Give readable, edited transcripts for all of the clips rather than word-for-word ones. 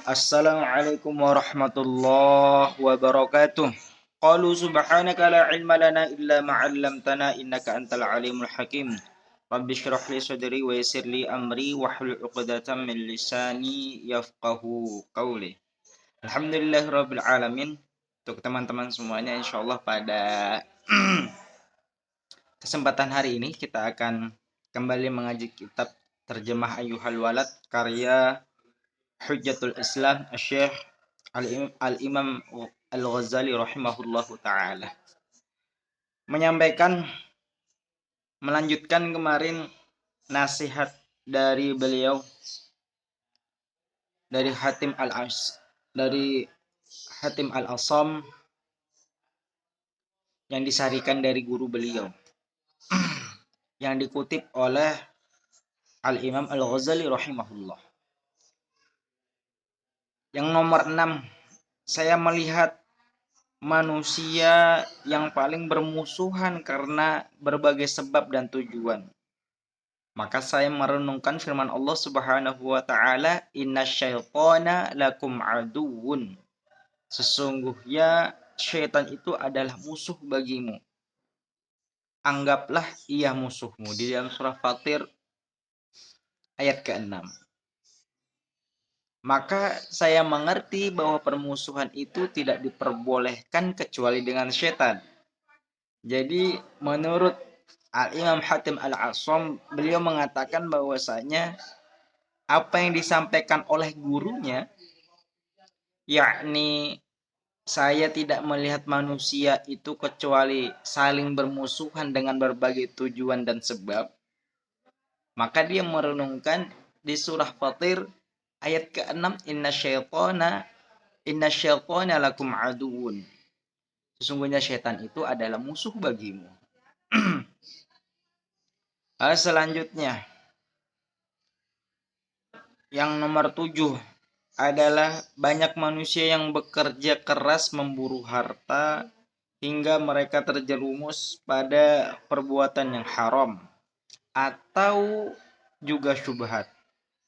Assalamualaikum warahmatullahi wabarakatuh. Qalu subhanaka la ilma lana illa ma 'allamtana innaka antal alimul hakim. Rabbi shrah li sadri wa yassir li amri wahlul 'uqdatam min lisani yafqahu qawli. Alhamdulillahirabbil alamin. Untuk teman-teman semuanya insyaallah pada kesempatan hari ini kita akan kembali mengaji kitab Terjemah Ayyuhal Walad karya Hujjatul Islam Syekh Al-Imam Al-Ghazali rahimahullahu taala. Melanjutkan kemarin nasihat dari beliau dari Hatim Al-Asam yang disarikan dari guru beliau yang dikutip oleh Al-Imam Al-Ghazali rahimahullah. Yang nomor 6, saya melihat manusia yang paling bermusuhan karena berbagai sebab dan tujuan. Maka saya merenungkan firman Allah Subhanahu wa taala, "Innasyaitana lakum aduwwun." Sesungguhnya syaitan itu adalah musuh bagimu. Anggaplah ia musuhmu. Di dalam surah Fatir ayat ke-6. Maka saya mengerti bahwa permusuhan itu tidak diperbolehkan kecuali dengan syaitan. Jadi menurut Al-Imam Hatim Al-Asam, beliau mengatakan bahwasanya apa yang disampaikan oleh gurunya, yakni saya tidak melihat manusia itu kecuali saling bermusuhan dengan berbagai tujuan dan sebab. Maka dia merenungkan di surah Fatir ayat ke-6, Inna syaitana lakum aduun. Sesungguhnya syaitan itu adalah musuh bagimu. Selanjutnya, yang nomor 7 adalah banyak manusia yang bekerja keras memburu harta hingga mereka terjerumus pada perbuatan yang haram atau juga syubhat.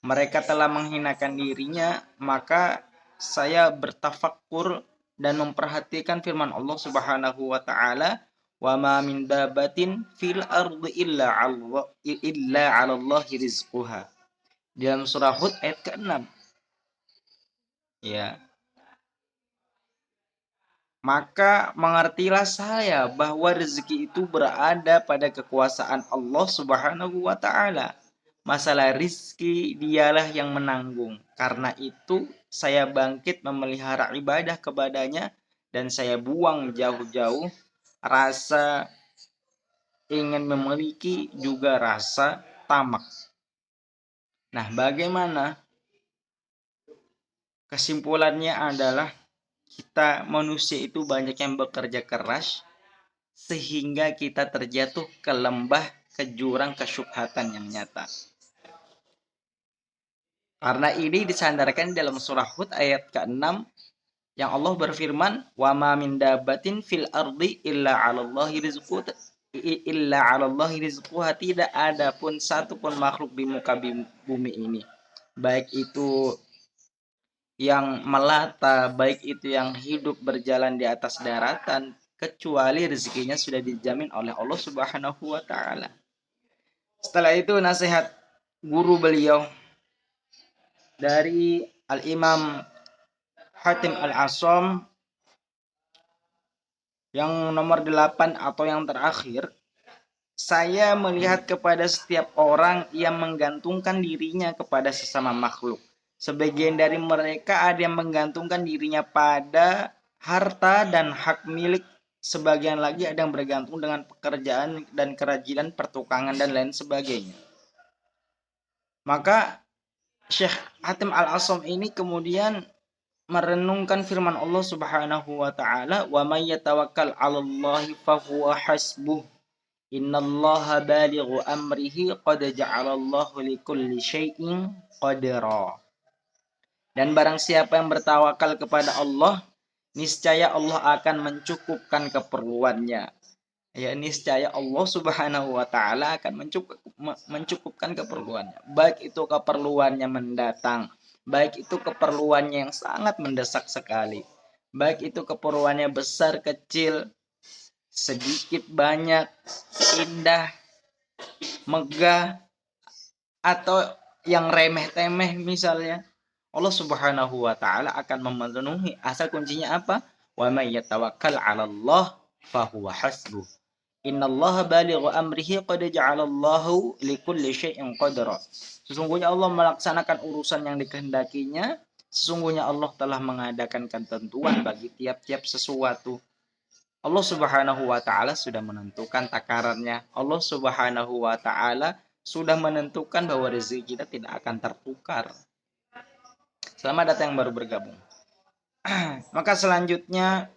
Mereka telah menghinakan dirinya, maka saya bertafakkur dan memperhatikan firman Allah Subhanahu wa taala, "Wa ma min dabatin fil ardi illa 'ala Allahi rizquha." Dalam surah Hud ayat ke-6. Ya. Maka mengertilah saya bahwa rezeki itu berada pada kekuasaan Allah Subhanahu wa taala. Masalah rizki dialah yang menanggung. Karena itu saya bangkit memelihara ibadah kepadanya dan saya buang jauh-jauh rasa ingin memiliki juga rasa tamak. Nah, bagaimana? Kesimpulannya adalah kita manusia itu banyak yang bekerja keras sehingga kita terjatuh ke lembah, ke jurang kesyubhatan yang nyata. Karena ini disandarkan dalam surah Hud ayat ke-6 yang Allah berfirman, "Wa ma min dabbatin fil ardi illa 'alallahi rizquha." Tidak ada pun satu pun makhluk di muka bumi ini, baik itu yang melata, baik itu yang hidup berjalan di atas daratan, kecuali rezekinya sudah dijamin oleh Allah Subhanahu wa taala. Setelah itu nasihat guru beliau dari Al-Imam Hatim Al-Asam yang nomor 8 atau yang terakhir, saya melihat kepada setiap orang yang menggantungkan dirinya kepada sesama makhluk. Sebagian dari mereka ada yang menggantungkan dirinya pada harta dan hak milik. Sebagian lagi ada yang bergantung dengan pekerjaan dan kerajinan, pertukangan dan lain sebagainya. Maka Syekh Hatim Al-Asam ini kemudian merenungkan firman Allah Subhanahu wa taala, "Wa may yatawakkal 'alallahi fahuwa hasbuh. Innallaha balighu amrihi qad ja'alallahu likulli syai'in qadra." Dan barang siapa yang bertawakal kepada Allah, niscaya Allah akan mencukupkan keperluannya. Ya, niscaya Allah Subhanahu wa taala akan mencukupkan keperluannya. Baik itu keperluannya mendatang baik itu keperluannya yang sangat mendesak sekali, baik itu keperluannya besar kecil, sedikit banyak, indah, megah, atau yang remeh-temeh misalnya, Allah Subhanahu wa taala akan memenuhi. Asal kuncinya apa? Wa may yatawakkal 'ala Allah fahuwa hasbuh. Innallaha balighu amrihi qad ja'alallahu likulli syai'in qadra. Sesungguhnya Allah melaksanakan urusan yang dikehendakinya. Sesungguhnya Allah telah mengadakan ketentuan bagi tiap-tiap sesuatu. Allah Subhanahu wa taala sudah menentukan takarannya. Allah Subhanahu wa taala sudah menentukan bahwa rezeki kita tidak akan tertukar. Selamat datang yang baru bergabung. Maka selanjutnya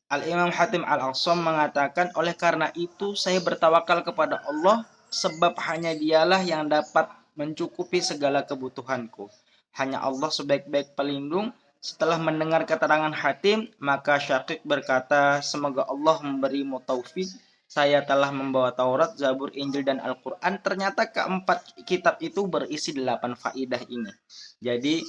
Al-Imam Hatim Al-Aqsam mengatakan, oleh karena itu saya bertawakal kepada Allah sebab hanya dialah yang dapat mencukupi segala kebutuhanku. Hanya Allah sebaik-baik pelindung. Setelah mendengar keterangan Hatim, maka Syakik berkata, semoga Allah memberimu taufik. Saya telah membawa Taurat, Zabur, Injil, dan Al-Quran. Ternyata keempat kitab itu berisi 8 faidah ini. Jadi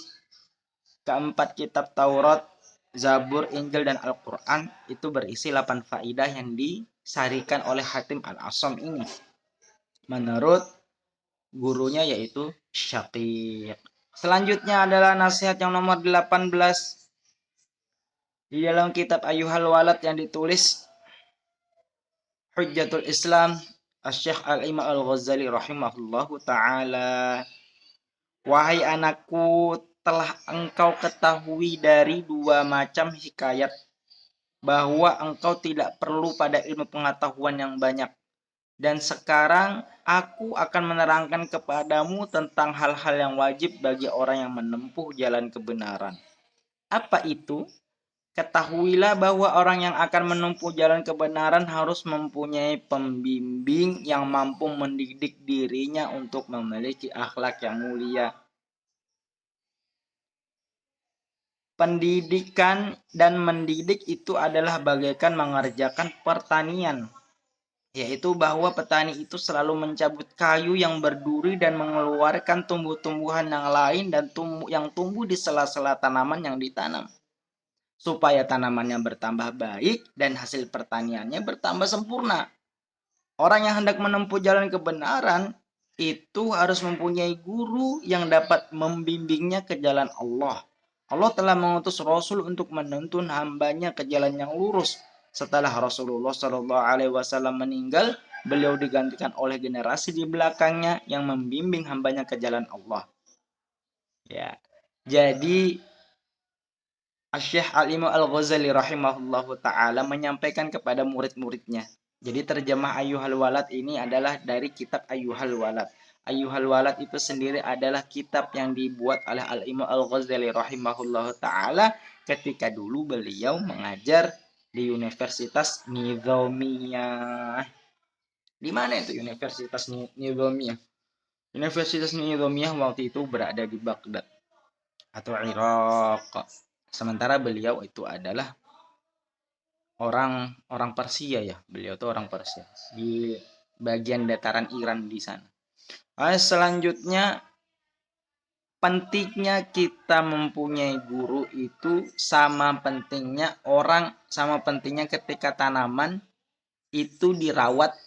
keempat kitab Taurat, Zabur, Injil, dan Al-Quran itu berisi 8 faidah yang disarikan oleh Hatim Al-Aqsam ini. Menurut gurunya yaitu Syakik. Selanjutnya adalah nasihat yang nomor 18 di dalam kitab Ayyuhal Walad yang ditulis Hujjatul Islam Asy-Syaikh Al-Imam Al-Ghazali rahimahullahu ta'ala. Wahai anakku, telah engkau ketahui dari 2 macam hikayat bahwa engkau tidak perlu pada ilmu pengetahuan yang banyak. Dan sekarang aku akan menerangkan kepadamu tentang hal-hal yang wajib bagi orang yang menempuh jalan kebenaran. Apa itu? Ketahuilah bahwa orang yang akan menempuh jalan kebenaran harus mempunyai pembimbing yang mampu mendidik dirinya untuk memiliki akhlak yang mulia. Pendidikan dan mendidik itu adalah bagaikan mengerjakan pertanian, yaitu bahwa petani itu selalu mencabut kayu yang berduri dan mengeluarkan tumbuh-tumbuhan yang lain dan yang tumbuh di sela-sela tanaman yang ditanam, supaya tanamannya bertambah baik dan hasil pertaniannya bertambah sempurna. Orang yang hendak menempuh jalan kebenaran itu harus mempunyai guru yang dapat membimbingnya ke jalan Allah. Allah telah mengutus Rasul untuk menuntun hambanya ke jalan yang lurus. Setelah Rasulullah SAW meninggal, beliau digantikan oleh generasi di belakangnya yang membimbing hambanya ke jalan Allah. Ya, jadi Asy-Syaikh Al-Imam Al-Ghazali rahimahullahu ta'ala menyampaikan kepada murid-muridnya. Jadi terjemah Ayyuhal Walad ini adalah dari kitab Ayyuhal Walad. Ayyuhal Walad itu sendiri adalah kitab yang dibuat oleh Al-Imam Al-Ghazali rahimahullahu ta'ala ketika dulu beliau mengajar di Universitas Nizamiyah. Di mana itu Universitas Nizamiyah? Universitas Nizamiyah waktu itu berada di Baghdad atau Irak. Sementara beliau itu adalah orang Persia ya. Beliau itu orang Persia di bagian dataran Iran di sana. Selanjutnya pentingnya kita mempunyai guru itu sama pentingnya ketika tanaman itu dirawat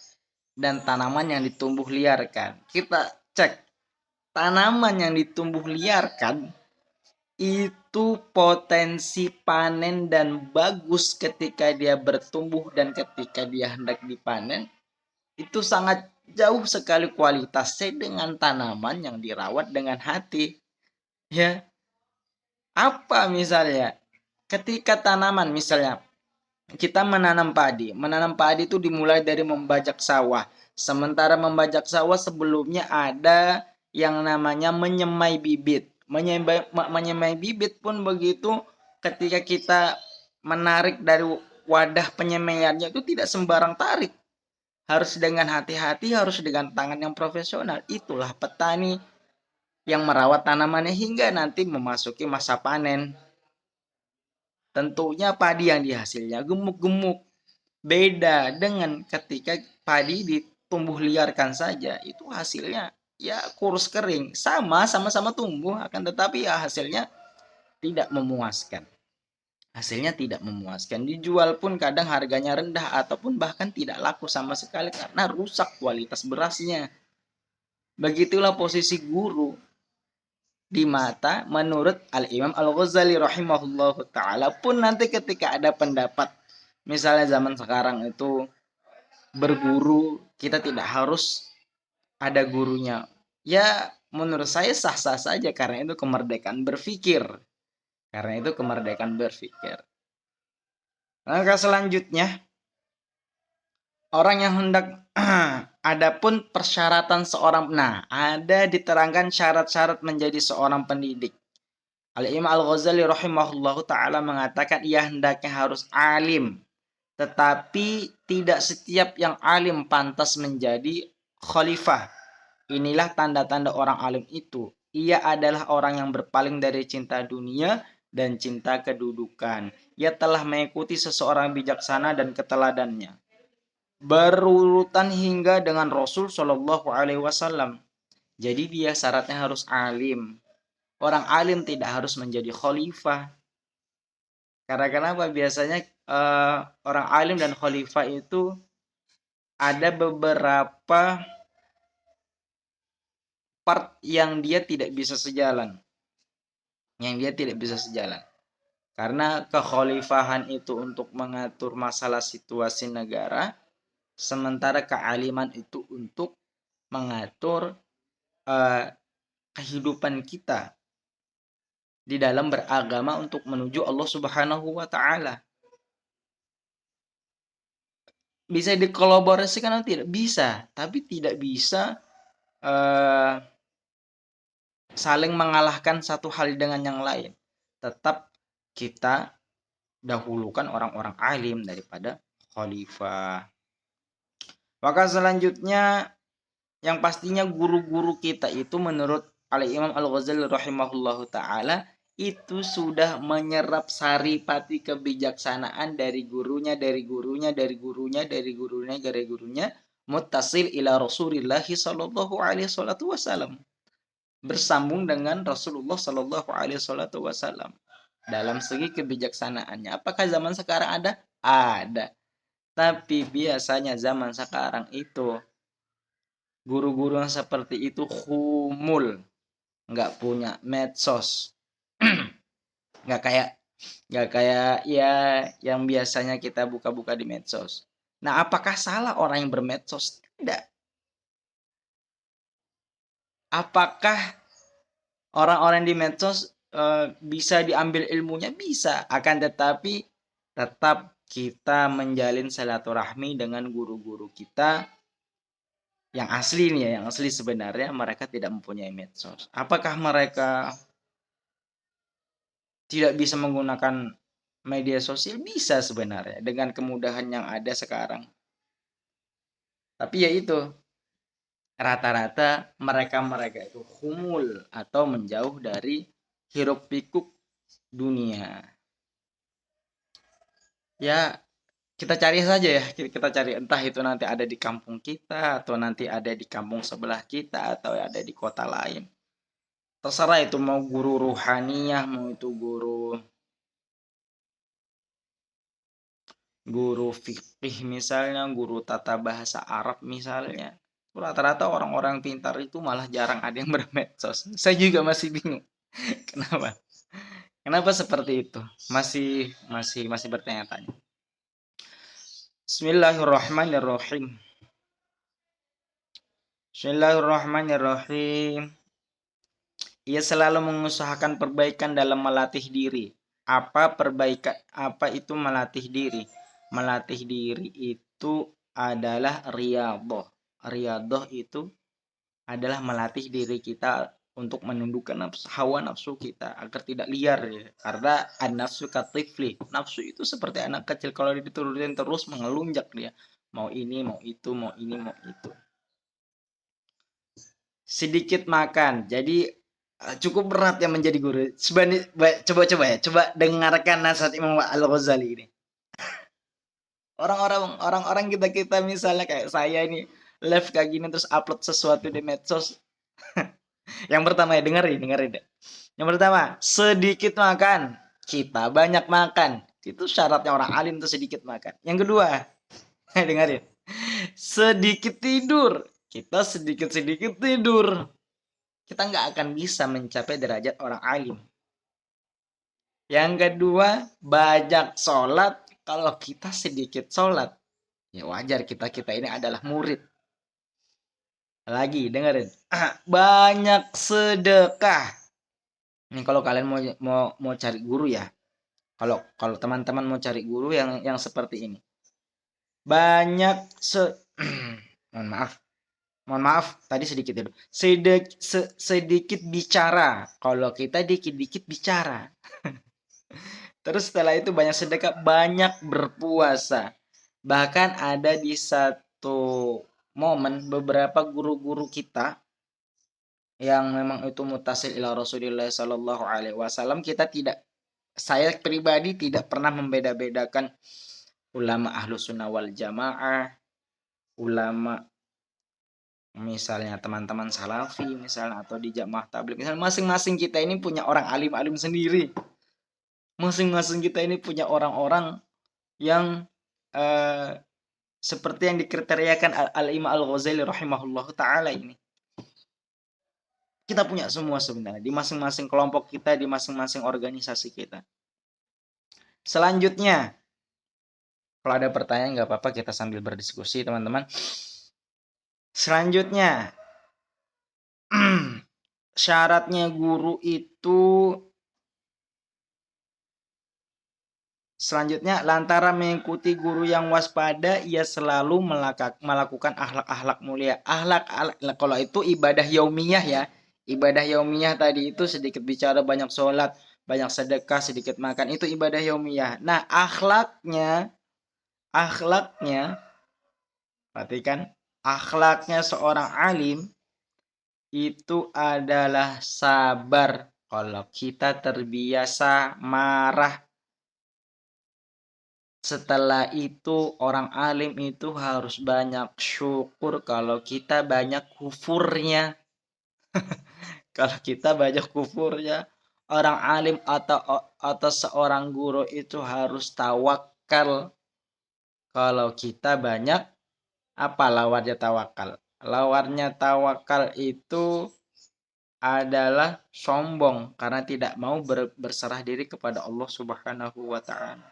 dan tanaman yang ditumbuh liarkan. Kita cek tanaman yang ditumbuh liarkan itu potensi panen dan bagus ketika dia bertumbuh dan ketika dia hendak dipanen itu sangat jauh sekali kualitasnya dengan tanaman yang dirawat dengan hati. Ya, apa misalnya? Ketika tanaman misalnya kita menanam padi itu dimulai dari membajak sawah. Sementara membajak sawah sebelumnya ada yang namanya menyemai bibit. Menyemai bibit pun begitu, ketika kita menarik dari wadah penyemaiannya itu tidak sembarang tarik. Harus dengan hati-hati, harus dengan tangan yang profesional. Itulah petani yang merawat tanamannya hingga nanti memasuki masa panen. Tentunya padi yang dihasilnya gemuk-gemuk. Beda dengan ketika padi ditumbuh liarkan saja, itu hasilnya ya kurus kering, sama-sama tumbuh, akan tetapi ya hasilnya tidak memuaskan. Hasilnya tidak memuaskan. Dijual pun kadang harganya rendah ataupun bahkan tidak laku sama sekali karena rusak kualitas berasnya. Begitulah posisi guru di mata menurut Al-Imam Al-Ghazali rahimahullahu taala pun nanti ketika ada pendapat misalnya zaman sekarang itu berguru kita tidak harus ada gurunya. Ya menurut saya sah-sah saja karena itu kemerdekaan berpikir. Karena itu kemerdekaan berpikir. Langkah selanjutnya orang yang hendak adapun persyaratan seorang, nah ada diterangkan syarat-syarat menjadi seorang pendidik. Al-Imam Al-Ghazali rahimahullahu taala mengatakan ia hendaknya harus alim, tetapi tidak setiap yang alim pantas menjadi khalifah. Inilah tanda-tanda orang alim itu. Ia adalah orang yang berpaling dari cinta dunia dan cinta kedudukan. Ia telah mengikuti seseorang bijaksana dan keteladannya, berurutan hingga dengan Rasul Shallallahu Alaihi Wasallam. Jadi dia syaratnya harus alim. Orang alim tidak harus menjadi khalifah. Karena kenapa? Biasanya orang alim dan khalifah itu ada beberapa part yang dia tidak bisa sejalan. Yang dia tidak bisa sejalan. Karena kekhalifahan itu untuk mengatur masalah situasi negara, sementara kealiman itu untuk mengatur kehidupan kita di dalam beragama untuk menuju Allah Subhanahu wa taala. Bisa dikolaborasikan atau tidak? Bisa, tapi tidak bisa saling mengalahkan satu hal dengan yang lain. Tetap kita dahulukan orang-orang alim daripada khalifah. Maka selanjutnya yang pastinya guru-guru kita itu menurut Al-Imam Al-Ghazali rahimahullahu taala itu sudah menyerap saripati kebijaksanaan dari gurunya muttasil ila Rasulillah sallallahu alaihi wasallam, bersambung dengan Rasulullah sallallahu alaihi wasallam dalam segi kebijaksanaannya. Apakah zaman sekarang ada? Ada. Tapi biasanya zaman sekarang itu guru-guru yang seperti itu humul, nggak punya medsos, nggak kayak ya yang biasanya kita buka-buka di medsos. Nah, apakah salah orang yang bermedsos? Tidak. Apakah orang-orang di medsos bisa diambil ilmunya? Bisa. Akan tetapi tetap kita menjalin silaturahmi dengan guru-guru kita yang asli nih ya, yang asli sebenarnya mereka tidak mempunyai medsos. Apakah mereka tidak bisa menggunakan media sosial? Bisa sebenarnya dengan kemudahan yang ada sekarang. Tapi ya itu, rata-rata mereka itu humul atau menjauh dari hiruk pikuk dunia. Ya kita cari saja ya, kita cari entah itu nanti ada di kampung kita atau nanti ada di kampung sebelah kita atau ada di kota lain. Terserah itu mau guru ruhaniyah, mau itu guru fikih misalnya, guru tata bahasa Arab misalnya. Rata-rata orang-orang pintar itu malah jarang ada yang bermedsos. Saya juga masih bingung. Kenapa? Kenapa seperti itu? Masih bertanya-tanya. Bismillahirrahmanirrahim. Bismillahirrahmanirrahim. Ia selalu mengusahakan perbaikan dalam melatih diri. Apa itu melatih diri? Melatih diri itu adalah riyadhah. Riyadhah itu adalah melatih diri kita untuk menundukkan hawa nafsu kita agar tidak liar ya. Karena an-nafsu katifli. Nafsu itu seperti anak kecil, kalau diturutin terus mengelunjak dia. Mau ini, mau itu, mau ini, mau itu. Sedikit makan. Jadi cukup berat ya menjadi guru. Coba dengarkan nasihat Imam Al-Ghazali ini. Orang-orang kita misalnya kayak saya ini live kayak gini terus upload sesuatu di medsos, Yang pertama ya, dengerin deh. Yang pertama, sedikit makan, kita banyak makan. Itu syaratnya orang alim tuh sedikit makan. Yang kedua, dengerin. Sedikit tidur, kita sedikit-sedikit tidur. Kita nggak akan bisa mencapai derajat orang alim. Yang kedua, banyak sholat. Kalau kita sedikit sholat, ya wajar kita ini adalah murid. Lagi dengerin, banyak sedekah. Ini kalau kalian mau cari guru ya. Kalau teman-teman mau cari guru yang seperti ini. Banyak mohon maaf. Mohon maaf, tadi sedikit itu. Sedikit bicara. Kalau kita dikit-dikit bicara. Terus setelah itu banyak sedekah, banyak berpuasa. Bahkan ada di satu momen beberapa guru-guru kita yang memang itu mutasil ila Rasulullah sallallahu alaihi wasallam, saya pribadi tidak pernah membeda-bedakan ulama ahlus sunnah wal jamaah, ulama misalnya teman-teman salafi misalnya, atau di jamaah tabligh misalnya. Masing-masing kita ini punya orang alim-alim sendiri. Masing-masing kita ini punya orang-orang yang seperti yang dikriteriakan Al-Imam Al-Ghazali rahimahullahu taala ini. Kita punya semua sebenarnya di masing-masing kelompok kita, di masing-masing organisasi kita. Selanjutnya, kalau ada pertanyaan nggak apa-apa, kita sambil berdiskusi teman-teman. Selanjutnya, syaratnya guru itu selanjutnya, lantaran mengikuti guru yang waspada, ia selalu melakukan akhlak-akhlak mulia. Akhlak kalau itu ibadah yaumiyah ya. Ibadah yaumiyah tadi itu sedikit bicara, banyak sholat, banyak sedekah, sedikit makan. Itu ibadah yaumiyah. Nah, akhlaknya, perhatikan, akhlaknya seorang alim itu adalah sabar. Kalau kita terbiasa marah, setelah itu orang alim itu harus banyak syukur. Kalau kita banyak kufurnya, kalau kita banyak kufurnya, orang alim atau seorang guru itu harus tawakal. Kalau kita banyak apa lawannya tawakal? Lawannya tawakal itu adalah sombong karena tidak mau berserah diri kepada Allah Subhanahu wa taala.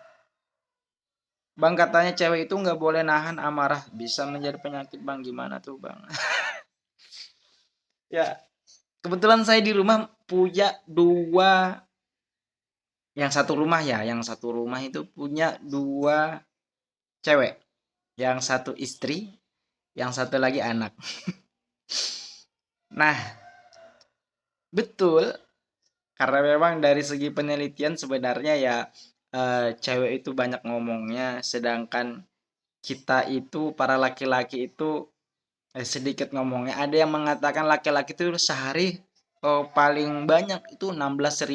Bang, katanya cewek itu nggak boleh nahan amarah, bisa menjadi penyakit bang, gimana tuh bang? Ya, kebetulan saya di rumah punya dua, yang satu rumah itu punya dua cewek, yang satu istri, yang satu lagi anak. Nah, betul, karena memang dari segi penelitian sebenarnya ya cewek itu banyak ngomongnya, sedangkan kita itu para laki-laki itu sedikit ngomongnya. Ada yang mengatakan laki-laki itu sehari paling banyak itu 16.000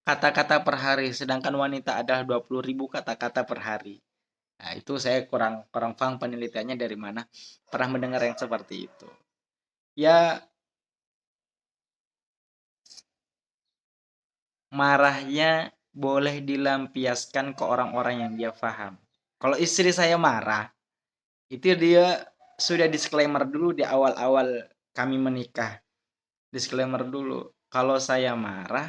kata-kata per hari, sedangkan wanita adalah 20.000 kata-kata per hari. Nah, itu saya kurang paham penelitiannya dari mana. Pernah mendengar yang seperti itu. Ya, marahnya boleh dilampiaskan ke orang-orang yang dia paham. Kalau istri saya marah, itu dia sudah disclaimer dulu di awal-awal kami menikah. Disclaimer dulu, kalau saya marah,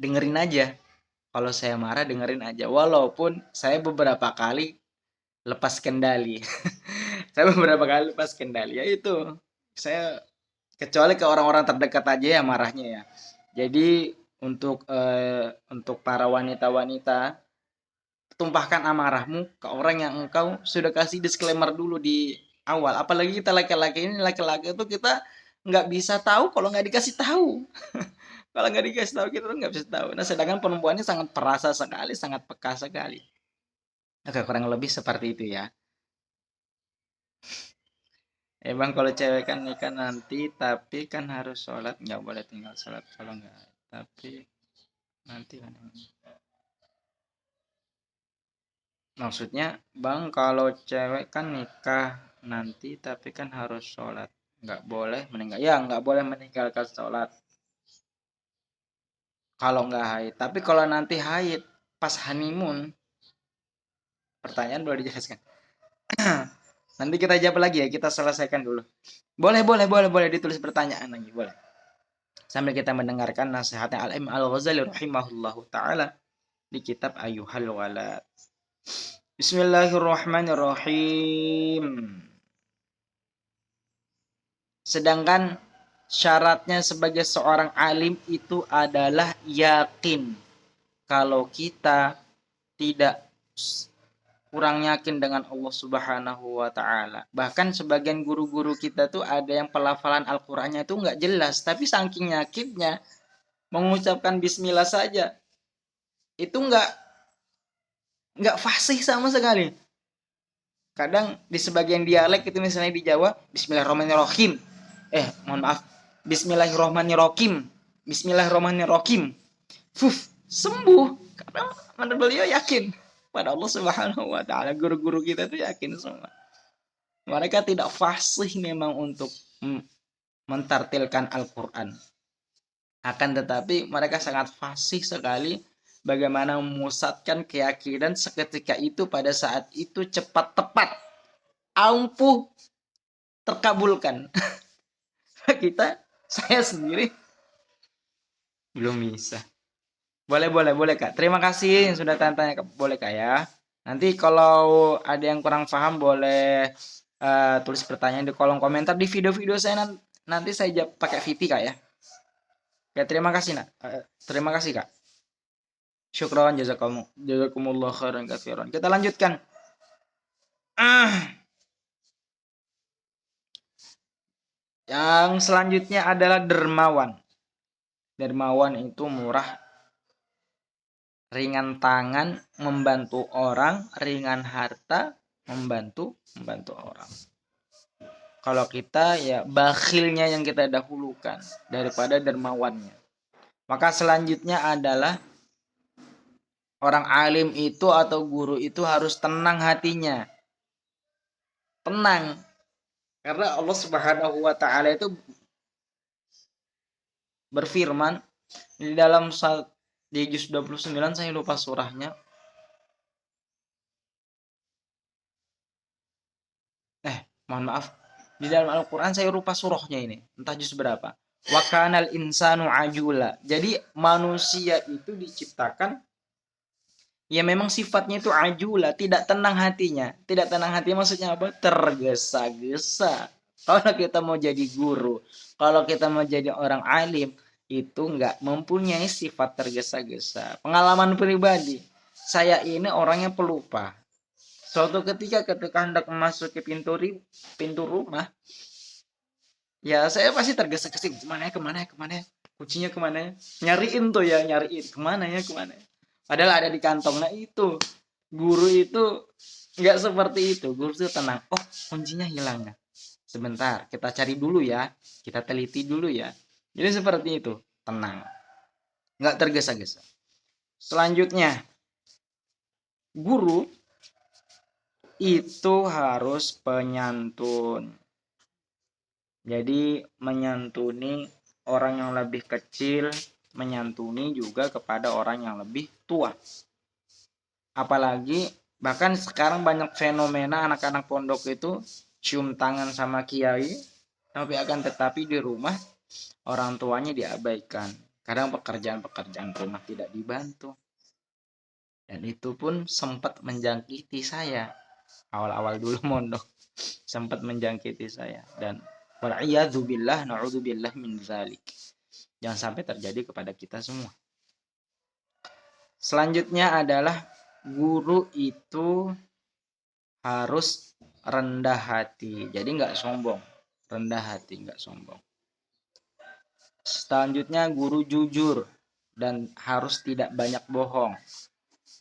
dengerin aja. Kalau saya marah, dengerin aja. Walaupun saya beberapa kali lepas kendali. Saya beberapa kali lepas kendali. Ya itu, saya kecuali ke orang-orang terdekat aja ya marahnya ya. Jadi untuk para wanita-wanita, tumpahkan amarahmu ke orang yang engkau sudah kasih disclaimer dulu di awal. Apalagi kita laki-laki ini, laki-laki itu kita nggak bisa tahu kalau nggak dikasih tahu. Kalau nggak dikasih tahu kita tuh nggak bisa tahu. Nah, sedangkan perempuan ini sangat perasa sekali, sangat peka sekali. Oke, kurang lebih seperti itu ya. Emang kalau cewek kan nikah nanti, tapi kan harus sholat, nggak boleh tinggal sholat kalau nggak. Tapi nanti kan. Maksudnya, bang, kalau cewek kan nikah nanti tapi kan harus sholat. Nggak boleh meninggalkan sholat kalau nggak haid. Tapi kalau nanti haid pas honeymoon, pertanyaan boleh dijelaskan. Nanti kita jawab lagi ya, kita selesaikan dulu. Boleh ditulis pertanyaan lagi, boleh. Sambil kita mendengarkan nasihatnya Al-Imam Al-Ghazali rahimahullahu taala di kitab Ayyuhal Walad. Bismillahirrahmanirrahim. Sedangkan syaratnya sebagai seorang alim itu adalah yakin. Kalau kita tidak kurang yakin dengan Allah Subhanahu wa taala. Bahkan sebagian guru-guru kita tuh ada yang pelafalan Al-Qur'annya tuh nggak jelas, tapi saking yakinnya mengucapkan bismillah saja itu nggak fasih sama sekali. Kadang di sebagian dialek itu misalnya di Jawa bismillahirrahmanirrahim. Mohon maaf. Bismillahirrahmanirrahim. Bismillahirrahmanirrahim. Sembuh. Karena menurut beliau yakin pada Allah Subhanahu wa taala. Guru-guru kita tuh yakin semua. Mereka tidak fasih memang untuk mentartilkan Al-Qur'an. Akan tetapi mereka sangat fasih sekali bagaimana memusatkan keyakinan seketika itu pada saat itu cepat tepat ampuh terkabulkan. Saya sendiri belum bisa. Boleh Kak. Terima kasih yang sudah tanya-tanya. Boleh Kak ya. Nanti kalau ada yang kurang paham boleh tulis pertanyaan di kolom komentar di video-video saya nanti saya jawab pakai VT Kak ya. Oke, terima kasih Nak. Terima kasih Kak. Syukran jazakumullah khairan katsiran. Kita lanjutkan. Yang selanjutnya adalah dermawan. Dermawan itu murah, ringan tangan, membantu orang, ringan harta, membantu orang. Kalau kita ya bakhilnya yang kita dahulukan daripada dermawannya. Maka selanjutnya adalah orang alim itu atau guru itu harus tenang hatinya. Tenang. Karena Allah Subhanahu wa taala itu berfirman di dalam di juz 29, saya lupa surahnya. Mohon maaf. Di dalam Al-Qur'an saya lupa surahnya ini. Entah juz berapa. Wa kanal insanu ajula. Jadi manusia itu diciptakan ya memang sifatnya itu ajula, tidak tenang hatinya. Tidak tenang hati maksudnya apa? Tergesa-gesa. Kalau kita mau jadi guru, kalau kita mau jadi orang alim, itu enggak mempunyai sifat tergesa-gesa. Pengalaman pribadi, saya ini orangnya pelupa. Suatu ketika hendak memasuki pintu rumah, ya saya pasti tergesa-gesa kemana ya, kuncinya kemana ya, nyariin kemana ya. Padahal ada di kantong. Nah itu guru itu nggak seperti itu. Guru itu tenang. Oh kuncinya hilang ya. Sebentar kita cari dulu ya. Kita teliti dulu ya. Jadi seperti itu. Tenang. Nggak tergesa-gesa. Selanjutnya guru itu harus penyantun. Jadi menyantuni orang yang lebih kecil, menyantuni juga kepada orang yang lebih tua. Apalagi bahkan sekarang banyak fenomena anak-anak pondok itu cium tangan sama kiai, tapi akan tetapi di rumah orang tuanya diabaikan. Kadang pekerjaan rumah tidak dibantu. Dan itu pun sempat menjangkiti saya. Awal-awal dulu mondok sempat menjangkiti saya, dan wal'iyadzubillah na'udzubillah min dzalik. Jangan sampai terjadi kepada kita semua. Selanjutnya adalah guru itu harus rendah hati. Jadi nggak sombong. Rendah hati, nggak sombong. Selanjutnya guru jujur dan harus tidak banyak bohong.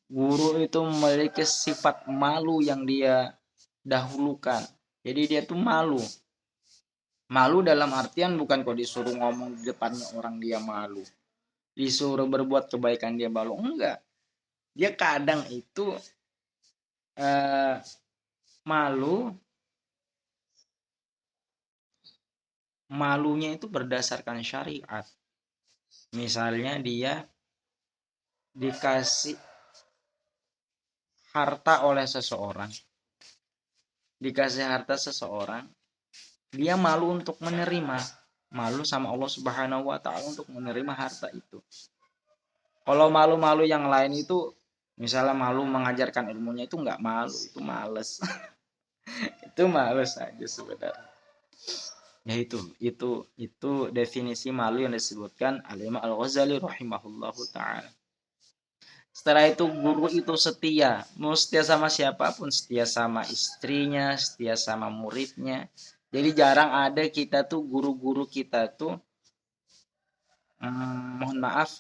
Guru itu memiliki sifat malu yang dia dahulukan. Jadi dia tuh malu. Malu dalam artian bukan kok disuruh ngomong di depannya orang dia malu. Disuruh berbuat kebaikan dia malu. Enggak. Dia kadang itu malu malunya itu berdasarkan syariat. Misalnya dia dikasih harta oleh seseorang, dia malu untuk menerima, malu sama Allah Subhanahu wa taala untuk menerima harta itu. Kalau malu-malu yang lain itu, misalnya malu mengajarkan ilmunya, itu nggak malu, itu males. Itu males aja sebenarnya. Ya itu definisi malu yang disebutkan Al-Imam Al-Ghazali rahimahullahu taala. Setelah itu guru itu setia, mau setia sama siapapun, setia sama istrinya, setia sama muridnya. Jadi jarang ada kita tuh guru-guru kita tuh mohon maaf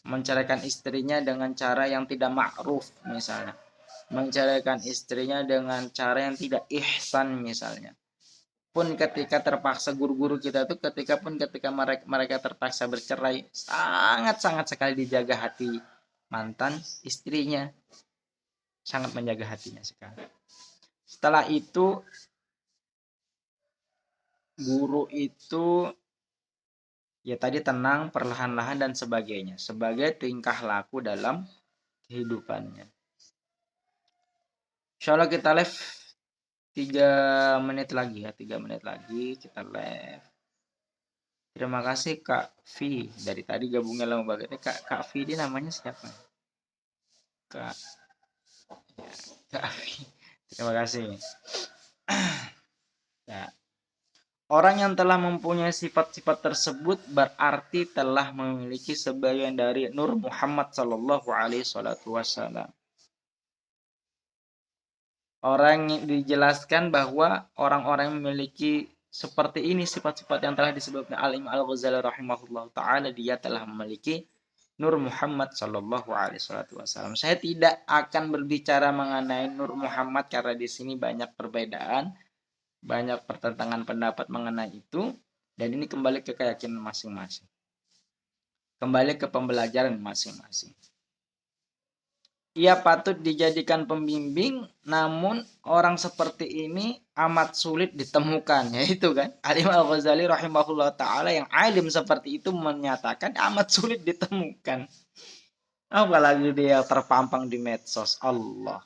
menceraikan istrinya dengan cara yang tidak ma'ruf misalnya, menceraikan istrinya dengan cara yang tidak ihsan misalnya. Pun ketika terpaksa guru-guru kita tuh ketika mereka terpaksa bercerai, sangat sekali dijaga hati mantan istrinya, sangat menjaga hatinya sekali. Setelah itu guru itu ya tadi tenang, perlahan-lahan dan sebagainya sebagai tingkah laku dalam kehidupannya. Insyaallah kita live 3 menit lagi ya, 3 menit lagi kita live. Terima kasih Kak V, dari tadi gabungnya lama banget. Kak V ini namanya siapa? Kak V. Terima kasih. Ya. Orang yang telah mempunyai sifat-sifat tersebut berarti telah memiliki sebagian dari Nur Muhammad sallallahu alaihi wasallam. Orang yang dijelaskan bahwa orang-orang yang memiliki seperti ini sifat-sifat yang telah disebutkan Al-Imam Al-Ghazali rahimahullah ta'ala, dia telah memiliki Nur Muhammad sallallahu alaihi wasallam. Saya tidak akan berbicara mengenai Nur Muhammad karena di sini banyak perbedaan, banyak pertentangan pendapat mengenai itu, dan ini kembali ke keyakinan masing-masing. Kembali ke pembelajaran masing-masing. Ia patut dijadikan pembimbing, namun orang seperti ini amat sulit ditemukan. Yaitu kan, Al-Imam Al-Ghazali rahimahullah ta'ala yang alim seperti itu menyatakan amat sulit ditemukan. Apalagi dia terpampang di medsos. Allah.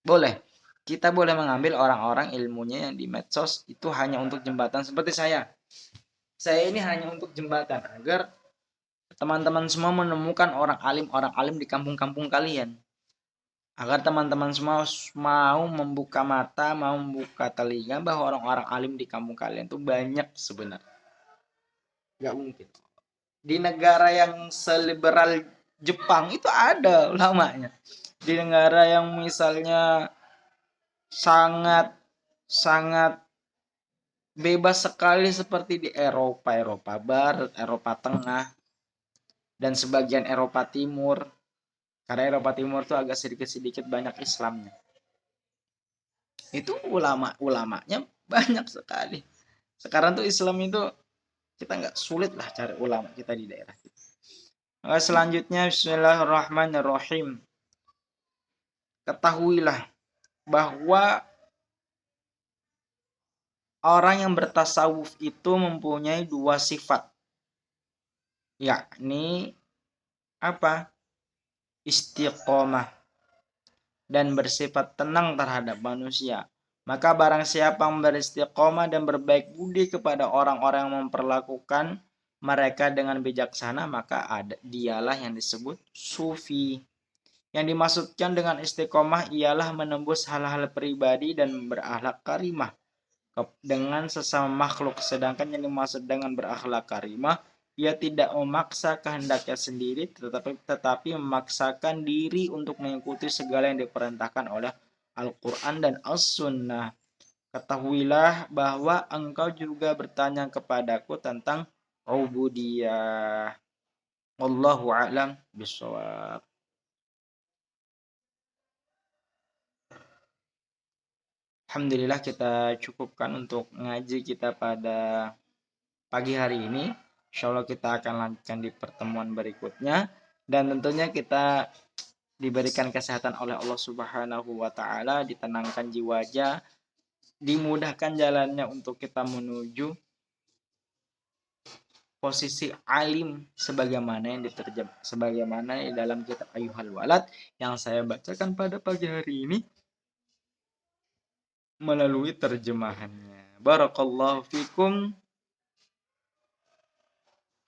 Boleh. Kita boleh mengambil orang-orang ilmunya yang di medsos itu hanya untuk jembatan seperti saya. Saya ini hanya untuk jembatan agar teman-teman semua menemukan orang alim di kampung-kampung kalian. Agar teman-teman semua mau membuka mata, mau membuka telinga bahwa orang-orang alim di kampung kalian itu banyak sebenarnya. Gak mungkin. Di negara yang seliberal Jepang itu ada ulamanya. Di negara yang misalnya sangat bebas sekali seperti di Eropa Barat, Eropa Tengah, dan sebagian Eropa Timur. Karena Eropa Timur tuh agak sedikit banyak Islamnya. Itu ulama-ulamanya banyak sekali. Sekarang tuh Islam itu kita nggak sulit lah cari ulama kita di daerah kita. Maka selanjutnya Bismillahirrahmanirrahim. Ketahuilah bahwa orang yang bertasawuf itu mempunyai 2 sifat. Yakni apa? Istiqomah dan bersifat tenang terhadap manusia. Maka barang siapa yang beristiqomah dan berbaik budi kepada orang-orang yang memperlakukan mereka dengan bijaksana, maka dialah yang disebut sufi. Yang dimaksudkan dengan istiqomah ialah menembus hal-hal pribadi dan berakhlak karimah dengan sesama makhluk. Sedangkan yang dimaksud dengan berakhlak karimah, ia tidak memaksa kehendaknya sendiri, tetapi memaksakan diri untuk mengikuti segala yang diperintahkan oleh Al-Quran dan As-Sunnah. Ketahuilah bahwa engkau juga bertanya kepadaku tentang ubudiyah. Wallahu a'lam bishawab. Alhamdulillah kita cukupkan untuk ngaji kita pada pagi hari ini. Insya Allah kita akan lanjutkan di pertemuan berikutnya. Dan tentunya kita diberikan kesehatan oleh Allah Subhanahu wa taala, ditenangkan jiwanya, dimudahkan jalannya untuk kita menuju posisi alim sebagaimana yang sebagaimana di dalam kitab Ayyuhal Walad yang saya bacakan pada pagi hari ini melalui terjemahannya. Barakallahu fikum.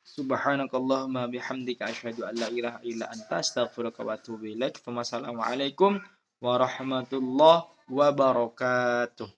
Subhanakallahumma bihamdika asyhadu an la ilaha illa anta astaghfiruka wa atubu ilaik. Wassalamualaikum warahmatullahi wabarakatuh.